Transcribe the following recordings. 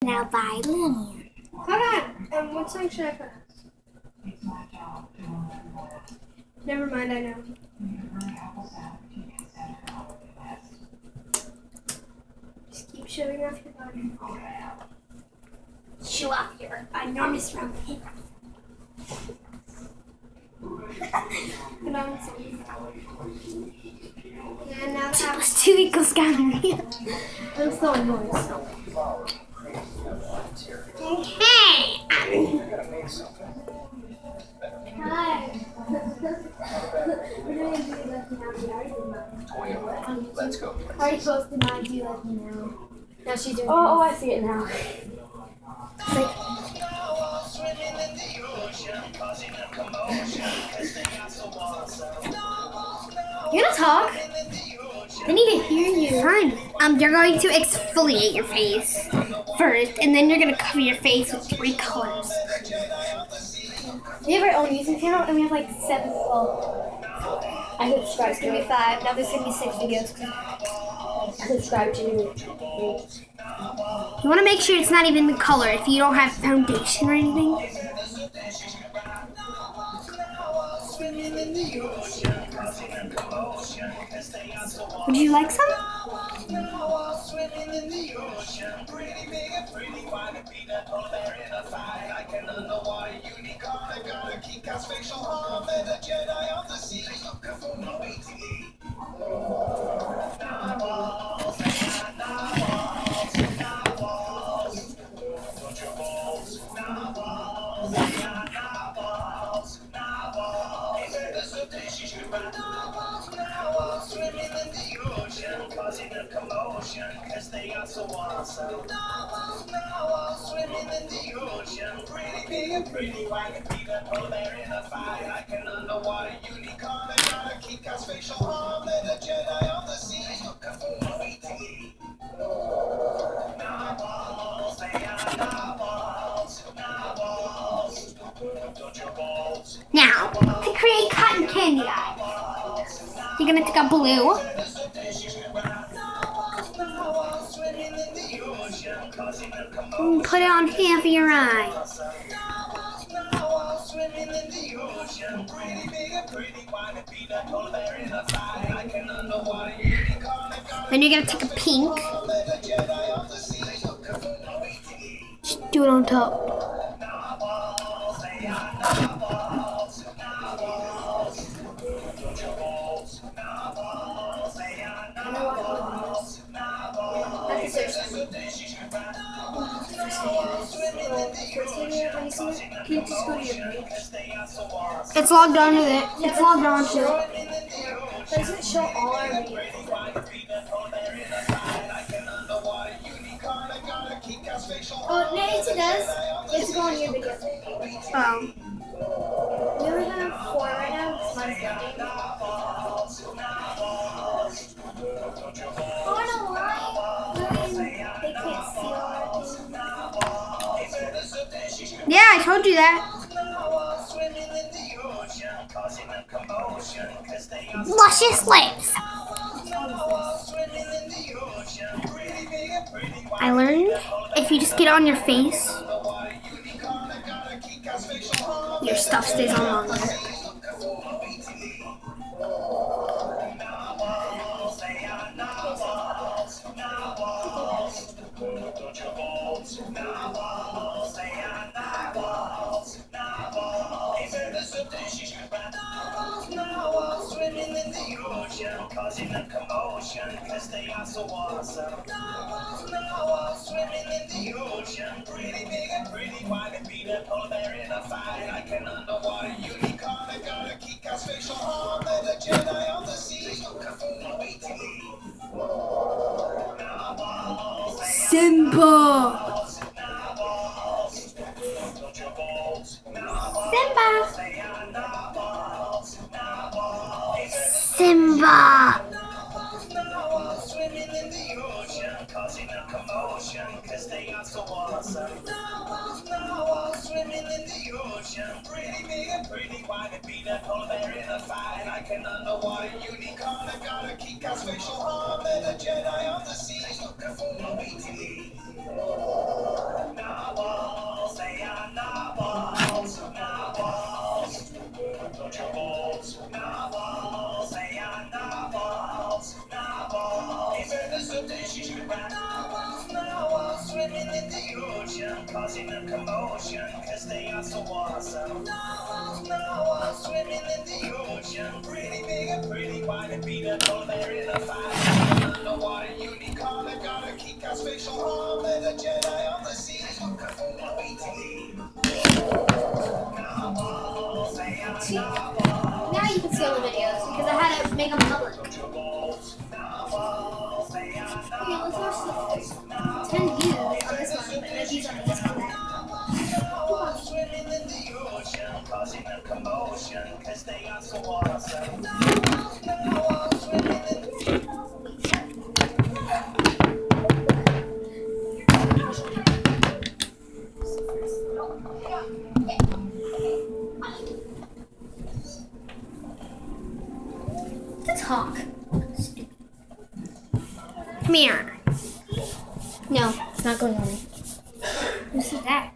Now by Lillian. Hold on. What song should I put? Never mind, I know. Just keep showing off your body. Show off your enormous rump. Put on some. And now the house. 2 equals gallery. I'm still annoyed, so. Okay. Hi. We're doing a Do You Let Me Now. We already did mine. Let's go. Already posted mine. Do You Let Me Now. Now she's doing. Oh, I see it now. You gonna talk? They need to hear you. Fine. You're going to exfoliate your face first, and then you're gonna cover your face with 3 colors. We have our own YouTube channel, and we have like 7. Well, I subscribe. It's gonna be 5. Now there's gonna be 6 videos. I subscribe to. You want to make sure it's not even the color if you don't have foundation or anything. Would you like some? Now, to create cotton candy eyes, you're gonna take a blue. And put it on half of your eye. Then you're gonna take a pink. Just do it on top. It's logged on with it. It's logged on to it. Does it show all our videos? Oh, no, yes, it does. It's going your video. We only have 4 right now. Mine's working. Oh, I know why. They can't see all our things. Yeah, I told you that. Luscious lips. I learned if you just get it on your face, your stuff stays on longer. Simba. Simba. Simba. causing a commotion, cause they are so awesome. No, swimming in the ocean. Pretty big and pretty wide and be the color in a fire. Underwater unicorn, I gotta keep our spatial harm. And a Jedi on the seas, See, now you can see all the videos because I had to make them public. Okay, let's watch the 10 views on this one, but no views on this one. swimming in the ocean, causing a commotion, cause they are so awesome. Swimming in the To talk. Come here. No, it's not going on. Who's that?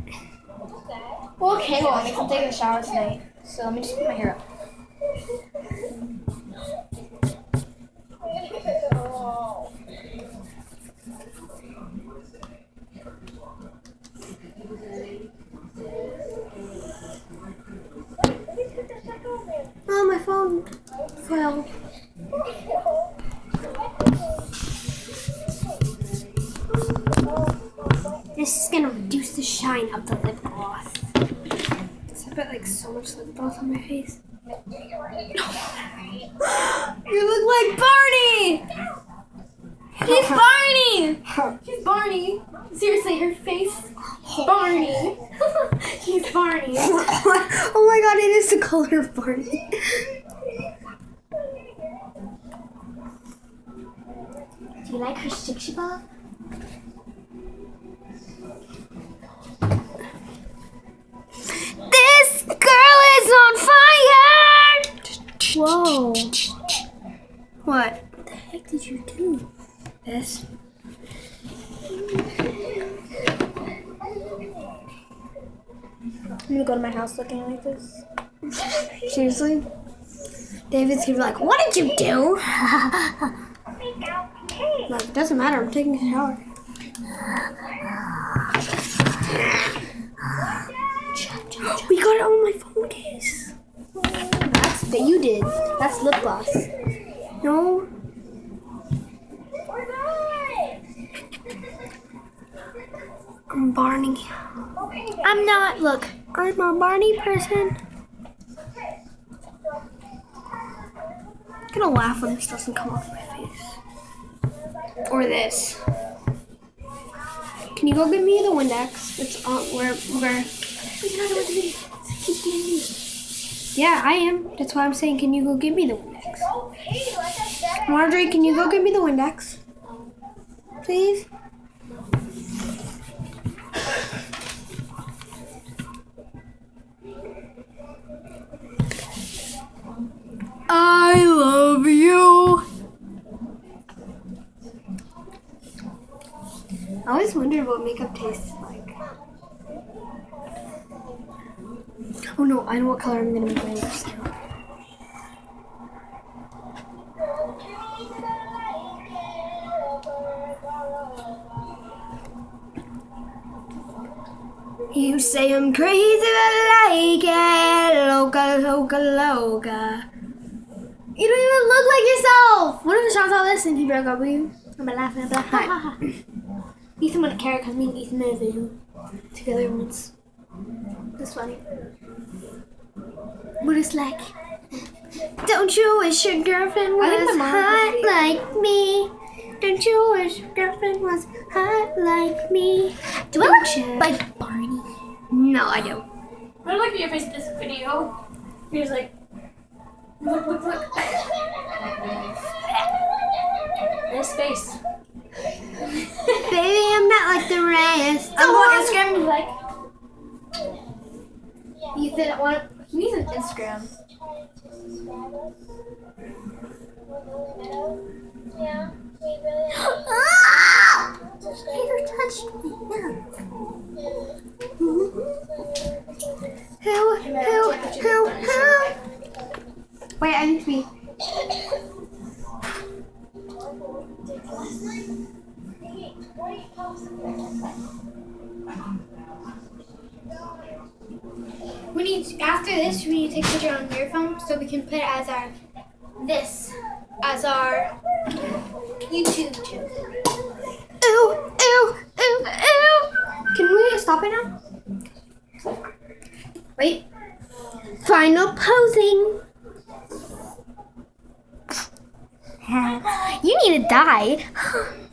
Well, okay, well, I'm taking a shower tonight, so let me just put my hair up. Oh, my phone fell. This is gonna reduce the shine of the lip gloss. I put like so much lip gloss on my face. You look like Barney! He's Barney! He's Barney. Seriously, her face, Barney. He's Barney. Oh my god, it is the color of Barney. Do you like her shikshi ball? This girl is on fire! Whoa. What? What the heck did you do? This? I'm gonna go to my house looking like this. Seriously? David's gonna be like, what did you do? Like, it doesn't matter, I'm taking a shower. We got it on my phone case. That's that you did. That's lip gloss. No. I'm Barney. I'm not. Look. I'm a Barney person. I'm gonna laugh when this doesn't come off my face. Or this. Can you go get me the Windex? It's on where Yeah, I am. That's why I'm saying, can you go get me the Windex? Marjorie, can you go get me the Windex? Please? I love you. I always wondered what makeup tastes like. Oh no, I know what color I'm gonna make my lips now. You say I'm crazy, but I like it. Loca, loca, loca. You don't even look like yourself. What if Sean saw this and he broke up with you? I'm laughing. I'm like, ha ha ha. Ethan wouldn't care because me and Ethan made a video together once. That's funny. But it's like, Don't you wish your girlfriend I think was my mom hot would be- like me? Don't you wish your girlfriend was hot like me? do I Don't you? look like Barney? No, I don't. I look at your face in this video. He was like, look. Nice face. Baby, I'm not like the rest. I'm on Instagram and be like, Ethan, he needs an Instagram. Peter touched me. Who? Wait, I need to be. We need after this. We need to take a picture on your phone so we can put it as our YouTube channel. Ew, ew, ew, ew. Can we stop it now? Wait. Final posing. You need to die. Say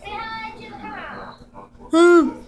hi to the camera.